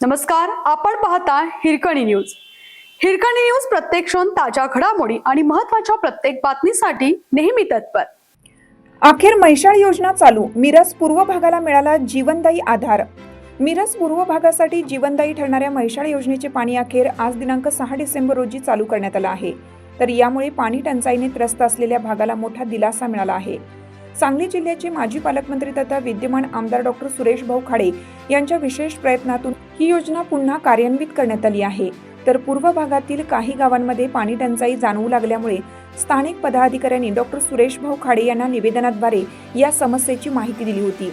नमस्कार, आपण पाहता हिरकणी न्यूज. हिरकणी न्यूज प्रत्येक क्षण ताज्या घडामोडी आणि महत्त्वाच्या प्रत्येक बातमीसाठी नेहमी तत्पर. अखेर म्हैसाळ योजना चालू. मिरज पूर्व भागाला मिळाला जीवनदायी आधार. मिरज पूर्व भागासाठी जीवनदायी ठरणाऱ्या म्हैसाळ योजनेचे पाणी अखेर आज दिनांक 6 डिसेंबर रोजी चालू करण्यात आलं आहे. तर यामुळे पाणी टंचाईने त्रस्त असलेल्या भागाला मोठा दिलासा मिळाला आहे. सांगली जिल्ह्याचे माजी पालकमंत्री तथा विद्यमान आमदार डॉक्टर सुरेश भाऊ खाडे यांच्या विशेष प्रयत्नातून ही योजना पुन्हा कार्यान्वित करण्यात आली आहे. तर पूर्व भागातील काही गावांमध्ये पाणी टंचाई जाणवू लागल्यामुळे स्थानिक पदाधिकाऱ्यांनी डॉक्टर सुरेश भाऊ खाडे यांना निवेदनाद्वारे या समस्येची माहिती दिली होती.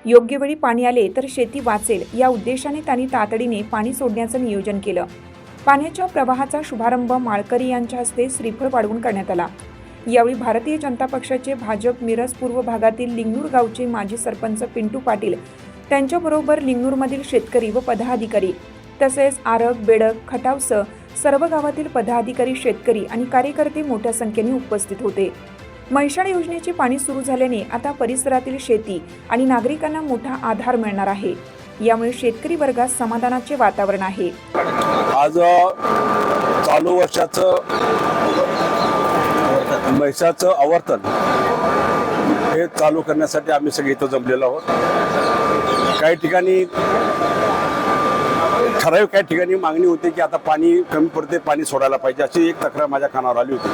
योग्य वेळी पाणी आले तर शेती वाचेल या उद्देशाने त्यांनी तातडीने पाणी सोडण्याचं नियोजन केलं. पाण्याच्या प्रवाहाचा शुभारंभ माळकरी यांच्या हस्ते श्रीफळ वाढवून करण्यात आला. यावेळी भारतीय जनता पक्षाचे भाजप मिरज पूर्व भागातील लिंगनूर गावचे माजी सरपंच पिंटू पाटील, त्यांच्याबरोबर लिंगनूरमधील शेतकरी व पदाधिकारी तसेच आरग बेडक खटावसह सर्व गावातील पदाधिकारी, शेतकरी आणि कार्यकर्ते मोठ्या संख्येने उपस्थित होते. म्हैसाळ योजनेचे पाणी सुरू झाल्याने आता परिसरातील शेती आणि नागरिकांना मोठा आधार मिळणार आहे. यामुळे शेतकरी वर्गात समाधानाचे वातावरण आहे. आज चालू वर्षाचं म्हैसाळचं आवर्तन हे चालू करण्यासाठी आम्ही सगळे इथं जमलेलो आहोत. काही ठिकाणी ठराविक काही ठिकाणी मागणी होती की आता पाणी कमी पडते, पाणी सोडायला पाहिजे, अशी एक तक्रार माझ्या कानावर आली होती.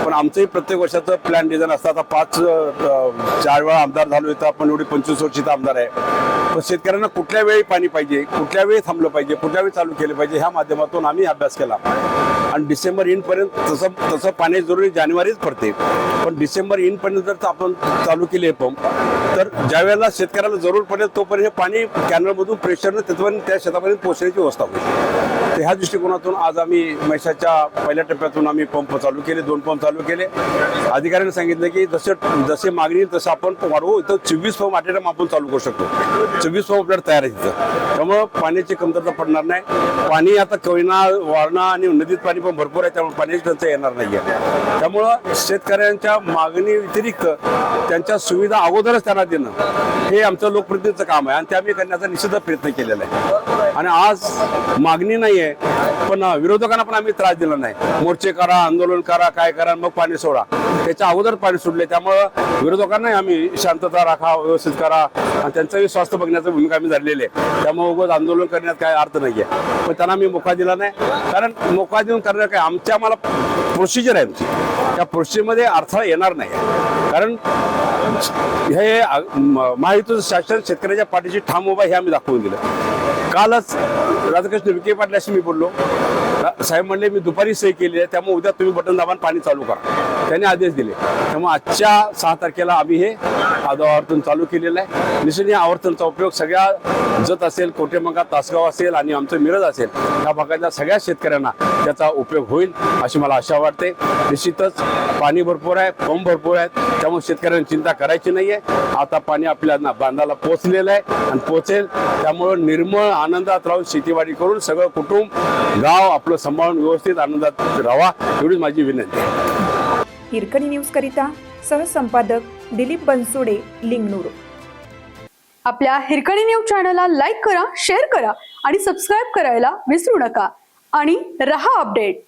पण आमचंही प्रत्येक वर्षाचं प्लॅन डिझाईन असतं. आता 4 वेळा आमदार झालो इथं, आपण एवढी 25 वर्षाचा आमदार आहे. पण शेतकऱ्यांना कुठल्या वेळी पाणी पाहिजे, कुठल्या वेळी थांबलं पाहिजे, कुठल्या वेळी चालू केलं पाहिजे, ह्या माध्यमातून आम्ही अभ्यास केला. आणि डिसेंबर इनपर्यंत तसं पाणी जरुरी जानेवारीच पडते, पण डिसेंबर इनपर्यंत जर आपण चालू केले पंप, तर ज्या वेळेला शेतकऱ्याला जरूर पडेल तोपर्यंत हे पाणी कॅनलमधून प्रेशरनं तिथपर्यंत त्या शेतापर्यंत पोहोचण्याची व्यवस्था होईल. तर ह्या दृष्टिकोनातून आज आम्ही म्हैसाळच्या पहिल्या टप्प्यातून आम्ही पंप चालू केले, 2 पंप चालू केले. अधिकाऱ्यांनी सांगितलं की जसे मागणी तसं आपण वाढवू. इथं 24 पंप ॲट अ टाइम आपण चालू करू शकतो. 24 पंप आपल्याला तयार आहे तिथं. त्यामुळं पाण्याची कमतरता पडणार नाही. पाणी आता कोयना, वारणा आणि नदीत पाणी पण भरपूर आहे, त्यामुळे पाण्याची टंचाई येणार नाही आहे. त्यामुळं शेतकऱ्यांच्या मागणी व्यतिरिक्त त्यांच्या सुविधा अगोदरच त्यांना देणं हे आमचं लोकप्रतिनिधीचं काम आहे आणि ते आम्ही करण्याचा निश्चित प्रयत्न केलेला आहे. आणि आज मागणी नाही आहे, पण विरोधकांना पण आम्ही त्रास दिला नाही. मोर्चे करा, आंदोलन करा, काय करा, मग पाणी सोडा, त्याच्या अगोदर पाणी सोडले. त्यामुळं विरोधकांना आम्ही शांतता राखा, व्यवस्थित करा आणि त्यांचंही स्वास्थ्य बघण्याची भूमिका आम्ही धरलेली आहे. त्यामुळे उगाच आंदोलन करण्यात काय अर्थ नाही आहे. पण त्यांना आम्ही मोका दिला नाही, कारण मोका देऊन करणार काय, आम्हाला प्रोसिजर आहे आमची. त्या प्रोसिजरमध्ये अडथळा येणार नाही. कारण हे महायुतीचं शासन शेतकऱ्याच्या पाठीशी ठाम उभा हे आम्ही दाखवून दिलं. कालच राधाकृष्ण विखे पाटलाशी मी बोललो. साहेब म्हणले मी दुपारी सही केली आहे, त्यामुळे उद्या तुम्ही बटन दाबान पाणी चालू करा, त्यांनी आदेश दिले. त्यामुळे आजच्या 6 तारखेला आम्ही हे आवर्तन चालू केलेलं आहे. निश्चित या आवर्तनचा उपयोग सगळ्या जत असेल, कोटेमंगा, तासगाव असेल आणि आमचं मिरज असेल या भागातल्या सगळ्या शेतकऱ्यांना त्याचा उपयोग होईल अशी मला आशा वाटते. निश्चितच पाणी भरपूर आहे, पंप भरपूर आहेत, त्यामुळे शेतकऱ्यांनी चिंता करायची नाही आहे. आता पाणी आपल्या बांधाला पोचलेलं आहे आणि पोचेल. त्यामुळं निर्मळ आनंदात राहून शेतीवाडी करून सगळं कुटुंब, गाव आपलं सांभाळून व्यवस्थित आनंदात राहावा एवढीच माझी विनंती आहे. हिरकणी न्यूज करिता सहसंपादक दिलीप बनसोडे, लिंगनूर. आपल्या हिरकणी न्यूज चॅनलला लाईक करा, शेअर करा आणि सबस्क्राईब करायला विसरू नका. आणि रहा अपडेट.